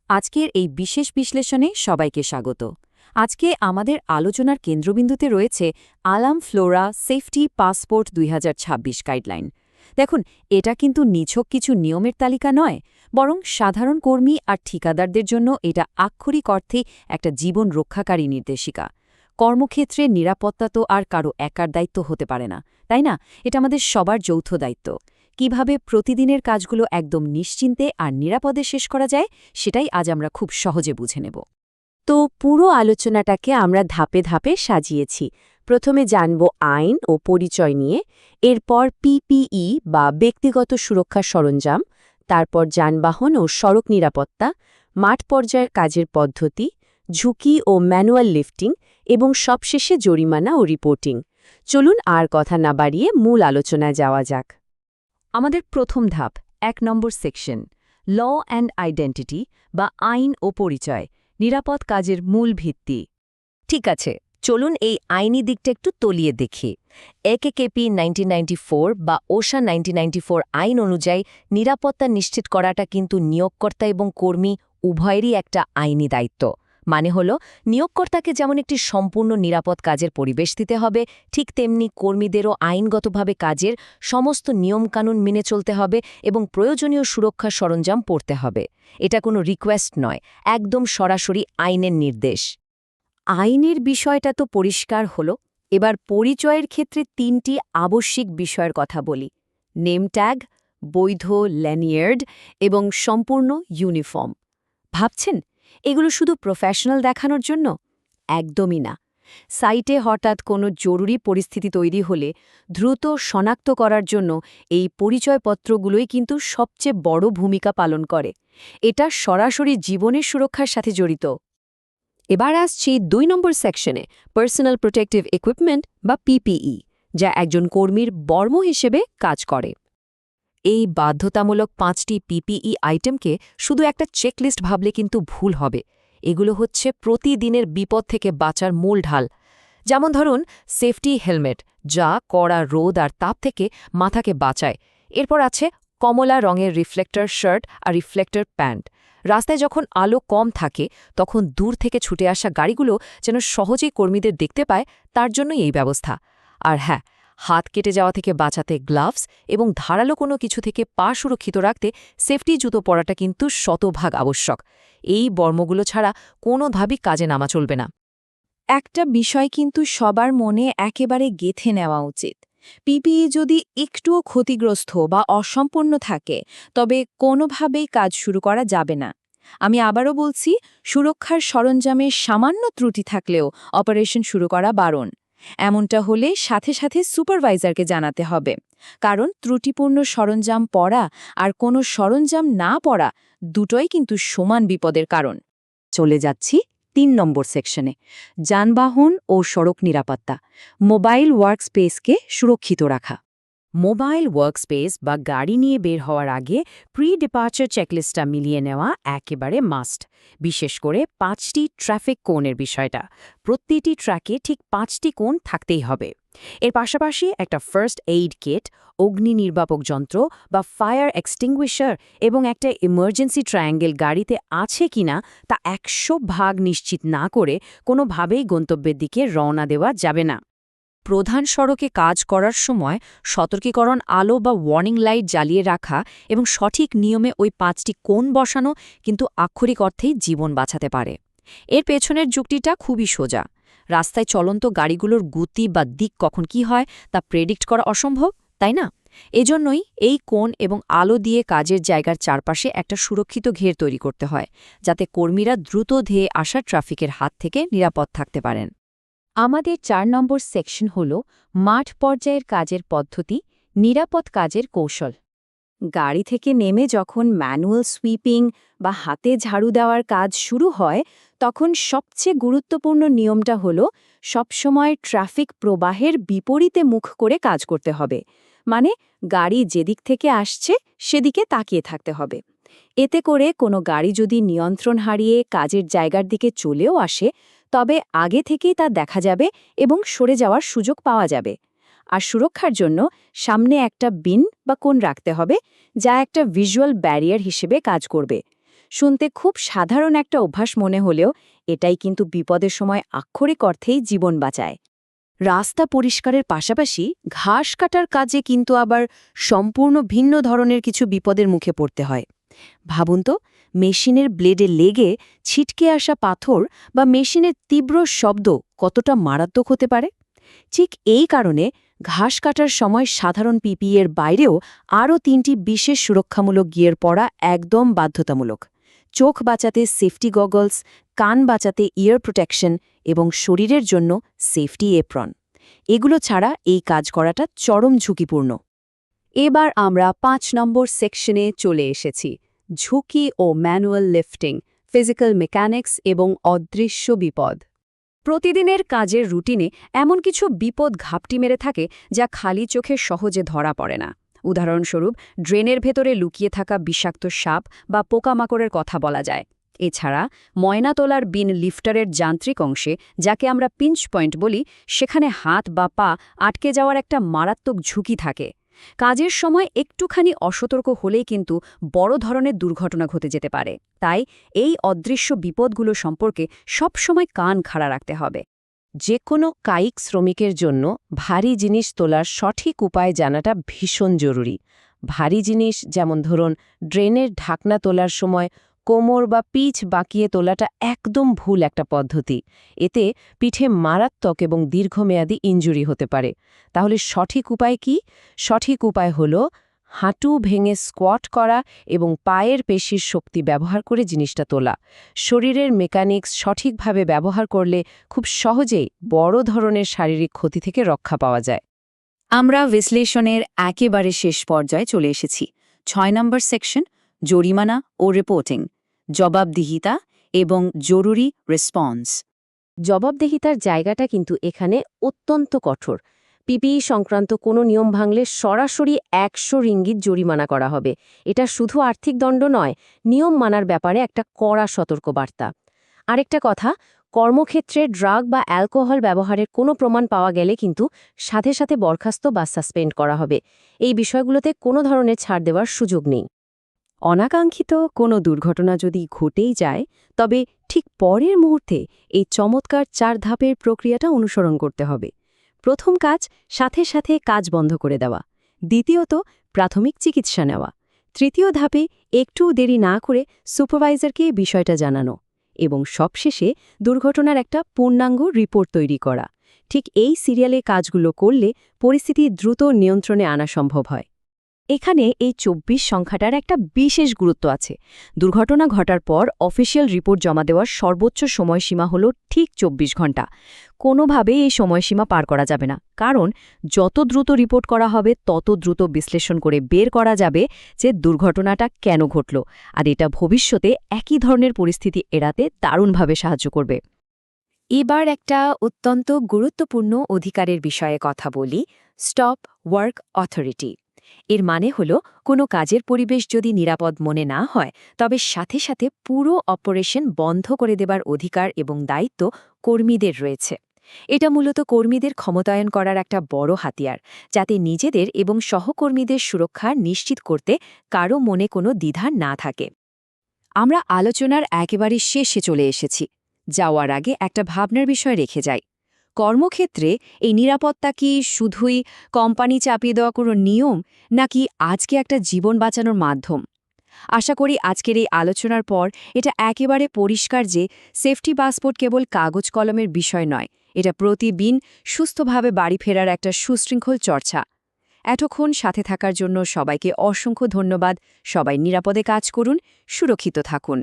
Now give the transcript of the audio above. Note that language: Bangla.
আজকের এই বিশেষ বিশ্লেষণে সবাইকে স্বাগত। আজকে আমাদের আলোচনার কেন্দ্রবিন্দুতে রয়েছে আলাম ফ্লোরা সেফটি পাসপোর্ট ২০২৬ গাইডলাইন। দেখুন, এটা কিন্তু নিছক কিছু নিয়মের তালিকা নয়, বরং সাধারণ কর্মী আর ঠিকাদারদের জন্য এটা আক্ষরিক অর্থে একটা জীবন রক্ষাকারী নির্দেশিকা। কর্মক্ষেত্রে নিরাপত্তা তো আর কারো একার দায়িত্ব হতে পারে না, তাই না? এটা আমাদের সবার যৌথ দায়িত্ব। কিভাবে প্রতিদিনের কাজগুলো একদম নিশ্চিন্তে আর নিরাপদে শেষ করা যায়, সেটাই আজ আমরা খুব সহজে বুঝে নেব। তো পুরো আলোচনাটাকে আমরা ধাপে ধাপে সাজিয়েছি। প্রথমে জানব আইন ও পরিচয় নিয়ে, এরপর পিপিই বা ব্যক্তিগত সুরক্ষা সরঞ্জাম, তারপর যানবাহন ও সড়ক নিরাপত্তা, মাঠ পর্যায়ের কাজের পদ্ধতি, ঝুঁকি ও ম্যানুয়াল লিফটিং এবং সবশেষে জরিমানা ও রিপোর্টিং। চলুন আর কথা না বাড়িয়ে মূল আলোচনায় যাওয়া যাক। আমাদের প্রথম ধাপ, ১ নম্বর সেকশন, ল অ্যান্ড আইডেন্টিটি বা আইন ও পরিচয়, নিরাপদ কাজের মূল ভিত্তি। ঠিক আছে, চলুন এই আইনি দিকটা একটু তলিয়ে দেখি। একেকেপি 1994 বা ওশা 1994 আইন অনুযায়ী নিরাপত্তা নিশ্চিত করাটা কিন্তু নিয়োগকর্তা এবং কর্মী উভয়েরই একটা আইনি দায়িত্ব। মানে হলো, নিয়োগকর্তাকে যেমন একটি সম্পূর্ণ নিরাপদ কাজের পরিবেশ দিতে হবে, ঠিক তেমনি কর্মীদেরও আইনগতভাবে কাজের সমস্ত নিয়মকানুন মেনে চলতে হবে এবং প্রয়োজনীয় সুরক্ষা সরঞ্জাম পড়তে হবে। এটা কোনো রিকোয়েস্ট নয়, একদম সরাসরি আইনের নির্দেশ। আইনের বিষয়টা তো পরিষ্কার হলো। এবার পরিচয়ের ক্ষেত্রে ৩টি আবশ্যিক বিষয়ের কথা বলি: নেম ট্যাগ, বৈধ ল্যানিয়ার্ড এবং সম্পূর্ণ ইউনিফর্ম। ভাবছেন এগুলো শুধু প্রফেশনাল দেখানোর জন্য? একদমই না। সাইটে হঠাৎ কোনো জরুরি পরিস্থিতি তৈরি হলে দ্রুত শনাক্ত করার জন্য এই পরিচয়পত্রগুলোই কিন্তু সবচেয়ে বড় ভূমিকা পালন করে। এটা সরাসরি জীবনের সুরক্ষার সাথে জড়িত। এবার আসছি ২ নম্বর সেকশনে, পার্সোনাল প্রোটেক্টিভ ইকুইপমেন্ট বা পিপিই, যা একজন কর্মীর বর্ম হিসেবে কাজ করে। এই বাধ্যতামূলক ৫টি পিপিই আইটেমকে শুধু একটা চেকলিস্ট ভাবলে কিন্তু ভুল হবে। এগুলো হচ্ছে প্রতিদিনের বিপদ থেকে বাঁচার মূল ঢাল। যেমন ধরুন, সেফটি হেলমেট, যা কড়া রোদ আর তাপ থেকে মাথাকে বাঁচায়। এরপর আছে কমলা রঙের রিফ্লেক্টর শার্ট আর রিফ্লেক্টর প্যান্ট। রাস্তায় যখন আলো কম থাকে, তখন দূর থেকে ছুটে আসা গাড়িগুলো যেন সহজেই কর্মীদের দেখতে পায়, তার জন্যই এই ব্যবস্থা। আর হ্যাঁ, হাত কেটে যাওয়া থেকে বাঁচাতে গ্লাভস এবং ধারালো কোনো কিছু থেকে পা সুরক্ষিত রাখতে সেফটি জুতো পরাটা কিন্তু শতভাগ আবশ্যক। এই বর্মগুলো ছাড়া কোনোভাবেই কাজে নামা চলবে না। একটা বিষয় কিন্তু সবার মনে একেবারে গেঁথে নেওয়া উচিত। পিপিই যদি একটুও ক্ষতিগ্রস্ত বা অসম্পূর্ণ থাকে, তবে কোনোভাবেই কাজ শুরু করা যাবে না। আমি আবারও বলছি, সুরক্ষার সরঞ্জামে সামান্য ত্রুটি থাকলেও অপারেশন শুরু করা বারণ। এমনটা হলে সাথে সাথে সুপারভাইজারকে জানাতে হবে, কারণ ত্রুটিপূর্ণ সরঞ্জাম পরা আর কোনো সরঞ্জাম না পরা দুটোই কিন্তু সমান বিপদের কারণ। চলে যাচ্ছি ৩ নম্বর সেকশনে, যানবাহন ও সড়ক নিরাপত্তা, মোবাইল ওয়ার্কস্পেসকে সুরক্ষিত রাখা। মোবাইল ওয়ার্কস্পেস বা গাড়ি নিয়ে বের হওয়ার আগে প্রি ডিপার্চার চেকলিস্টটা মিলিয়ে নেওয়া একেবারে মাস্ট। বিশেষ করে ৫টি ট্রাফিক কোণের বিষয়টা। প্রতিটি ট্র্যাকে ঠিক ৫টি কোণ থাকতেই হবে। এর পাশাপাশি একটা ফার্স্ট এইড কিট, অগ্নি নির্বাপক যন্ত্র বা ফায়ার এক্সটিংগুইশার এবং একটা ইমার্জেন্সি ট্রায়াঙ্গেল গাড়িতে আছে কিনা তা ১০০% নিশ্চিত না করে কোনোভাবেই গন্তব্যের দিকে রওনা দেওয়া যাবে না। প্রধান সড়কে কাজ করার সময় সতর্কীকরণ আলো বা ওয়ার্নিং লাইট জ্বালিয়ে রাখা এবং সঠিক নিয়মে ওই ৫টি কোণ বসানো কিন্তু আক্ষরিক অর্থেই জীবন বাঁচাতে পারে। এর পেছনের যুক্তিটা খুবই সোজা। রাস্তায় চলন্ত গাড়িগুলোর গতি বা দিক কখন কি হয় তা প্রেডিক্ট করা অসম্ভব, তাই না? এজন্যই এই কোণ এবং আলো দিয়ে কাজের জায়গার চারপাশে একটা সুরক্ষিত ঘের তৈরি করতে হয়, যাতে কর্মীরা দ্রুত ধেয়ে আসা ট্রাফিকের হাত থেকে নিরাপদ থাকতে পারেন। আমাদের ৪ নম্বর সেকশন হল মাঠ পর্যায়ের কাজের পদ্ধতি, নিরাপদ কাজের কৌশল। গাড়ি থেকে নেমে যখন ম্যানুয়াল সুইপিং বা হাতে ঝাড়ু দেওয়ার কাজ শুরু হয়, তখন সবচেয়ে গুরুত্বপূর্ণ নিয়মটা হলো সবসময় ট্রাফিক প্রবাহের বিপরীতে মুখ করে কাজ করতে হবে। মানে, গাড়ি যেদিক থেকে আসছে সেদিকে তাকিয়ে থাকতে হবে। এতে করে কোনো গাড়ি যদি নিয়ন্ত্রণ হারিয়ে কাজের জায়গার দিকে চলেও আসে, তবে আগে থেকেই তা দেখা যাবে এবং সরে যাওয়ার সুযোগ পাওয়া যাবে। আর সুরক্ষার জন্য সামনে একটা বিন বা কোণ রাখতে হবে, যা একটা ভিজুয়াল ব্যারিয়ার হিসেবে কাজ করবে। শুনতে খুব সাধারণ একটা অভ্যাস মনে হলেও এটাই কিন্তু বিপদের সময় আক্ষরিক অর্থেই জীবন বাঁচায়। রাস্তা পরিষ্কারের পাশাপাশি ঘাস কাটার কাজে কিন্তু আবার সম্পূর্ণ ভিন্ন ধরনের কিছু বিপদের মুখে পড়তে হয়। ভাবুন তো, মেশিনের ব্লেডে লেগে ছিটকে আসা পাথর বা মেশিনের তীব্র শব্দ কতটা মারাত্মক হতে পারে। ঠিক এই কারণে ঘাস কাটার সময় সাধারণ পিপিই এর বাইরেও আরও 3টি বিশেষ সুরক্ষামূলক গিয়ার পরা একদম বাধ্যতামূলক। চোখ বাঁচাতে সেফটি গগলস, কান বাঁচাতে ইয়ার প্রোটেকশন এবং শরীরের জন্য সেফটি এপ্রন। এগুলো ছাড়া এই কাজ করাটা চরম ঝুঁকিপূর্ণ। এবার আমরা 5 নম্বর সেকশনে চলে এসেছি, ঝুঁকি ও ম্যানুয়াল লিফটিং, ফিজিক্যাল মেকানিক্স এবং অদৃশ্য বিপদ। প্রতিদিনের কাজের রুটিনে এমন কিছু বিপদ ঘাপটি মেরে থাকে যা খালি চোখে সহজে ধরা পড়ে না। উদাহরণস্বরূপ, ড্রেনের ভেতরে লুকিয়ে থাকা বিষাক্ত সাপ বা পোকামাকড়ের কথা বলা যায়। এছাড়া ময়না তোলার বিন লিফটারের যান্ত্রিক অংশে, যাকে আমরা পিঞ্চ পয়েন্ট বলি, সেখানে হাত বা পা আটকে যাওয়ার একটা মারাত্মক ঝুঁকি থাকে। কাজের সময় একটুখানি অসতর্ক হলেই কিন্তু বড় ধরনের দুর্ঘটনা ঘটে যেতে পারে। তাই এই অদৃশ্য বিপদগুলো সম্পর্কে সবসময় কান খাড়া রাখতে হবে। যে কোনো কায়িক শ্রমিকের জন্য ভারী জিনিস তোলার সঠিক উপায় জানাটা ভীষণ জরুরি। ভারী জিনিস যেমন ধরুন ড্রেনের ঢাকনা তোলার সময় কোমর বা পিঠ বাঁকিয়ে তোলাটা একদম ভুল একটা পদ্ধতি। এতে পিঠে মারাত্মক এবং দীর্ঘমেয়াদী ইনজুরি হতে পারে। তাহলে সঠিক উপায় কি? সঠিক উপায় হলো হাঁটু ভেঙে স্কোয়াট করা এবং পায়ের পেশির শক্তি ব্যবহার করে জিনিসটা তোলা। শরীরের মেকানিক্স সঠিকভাবে ব্যবহার করলে খুব সহজেই বড় ধরনের শারীরিক ক্ষতি থেকে রক্ষা পাওয়া যায়। আমরা বিশ্লেষণের একেবারে শেষ পর্যায়ে চলে এসেছি। 6 নম্বর সেকশন, জরিমানা ও রিপোর্টিং, জবাবদিহিতা এবং জরুরি রেসপন্স। জবাবদিহিতার জায়গাটা কিন্তু এখানে অত্যন্ত কঠোর। পিপিই সংক্রান্ত কোনো নিয়ম ভাঙলে সরাসরি 100 রিঙ্গিত জরিমানা করা হবে। এটা শুধু আর্থিক দণ্ড নয়, নিয়ম মানার ব্যাপারে একটা কড়া সতর্কবার্তা। আরেকটা কথা, কর্মক্ষেত্রে ড্রাগ বা অ্যালকোহল ব্যবহারের কোনো প্রমাণ পাওয়া গেলে কিন্তু সাথে সাথে বরখাস্ত বা সাসপেন্ড করা হবে। এই বিষয়গুলোতে কোনো ধরনের ছাড় দেওয়ার সুযোগ নেই। অনাকাঙ্ক্ষিত কোনো দুর্ঘটনা যদি ঘটেই যায়, তবে ঠিক পরের মুহূর্তে এই চমৎকার 4 ধাপের প্রক্রিয়াটা অনুসরণ করতে হবে। প্রথম কাজ, সাথে সাথে কাজ বন্ধ করে দেওয়া। দ্বিতীয়ত, প্রাথমিক চিকিৎসা নেওয়া। তৃতীয় ধাপে একটু দেরি না করে সুপারভাইজারকে বিষয়টা জানানো। এবং সবশেষে দুর্ঘটনার একটা পূর্ণাঙ্গ রিপোর্ট তৈরি করা। ঠিক এই সিরিয়ালে কাজগুলো করলে পরিস্থিতি দ্রুত নিয়ন্ত্রণে আনা সম্ভব হয়। এখানে এই 24 সংখ্যাটার একটা বিশেষ গুরুত্ব আছে। দুর্ঘটনা ঘটার পর অফিসিয়াল রিপোর্ট জমা দেওয়ার সর্বোচ্চ সময়সীমা হল ঠিক 24 ঘন্টা। কোনোভাবেই এই সময়সীমা পার করা যাবে না, কারণ যত দ্রুত রিপোর্ট করা হবে তত দ্রুত বিশ্লেষণ করে বের করা যাবে যে দুর্ঘটনাটা কেন ঘটল, আর এটা ভবিষ্যতে একই ধরনের পরিস্থিতি এড়াতে দারুণভাবে সাহায্য করবে। এবার একটা অত্যন্ত গুরুত্বপূর্ণ অধিকারের বিষয়ে কথা বলি, স্টপ ওয়ার্ক অথরিটি। এর মানে হল, কোনো কাজের পরিবেশ যদি নিরাপদ মনে না হয়, তবে সাথে সাথে পুরো অপারেশন বন্ধ করে দেবার অধিকার এবং দায়িত্ব কর্মীদের রয়েছে। এটা মূলত কর্মীদের ক্ষমতায়ন করার একটা বড় হাতিয়ার, যাতে নিজেদের এবং সহকর্মীদের সুরক্ষা নিশ্চিত করতে কারও মনে কোনো দ্বিধা না থাকে। আমরা আলোচনার একেবারে শেষে চলে এসেছি। যাওয়ার আগে একটা ভাবনার বিষয় রেখে যাই। কর্মক্ষেত্রে এই নিরাপত্তা কি শুধুই কোম্পানি চাপিয়ে দেওয়া কোনো নিয়ম, নাকি আজকে একটা জীবন বাঁচানোর মাধ্যম? আশা করি আজকের এই আলোচনার পর এটা একেবারে পরিষ্কার যে সেফটি পাসপোর্ট কেবল কাগজ কলমের বিষয় নয়, এটা প্রতিদিন সুস্থভাবে বাড়ি ফেরার একটা সুশৃঙ্খল চর্চা। এতক্ষণ সাথে থাকার জন্য সবাইকে অসংখ্য ধন্যবাদ। সবাই নিরাপদে কাজ করুন, সুরক্ষিত থাকুন।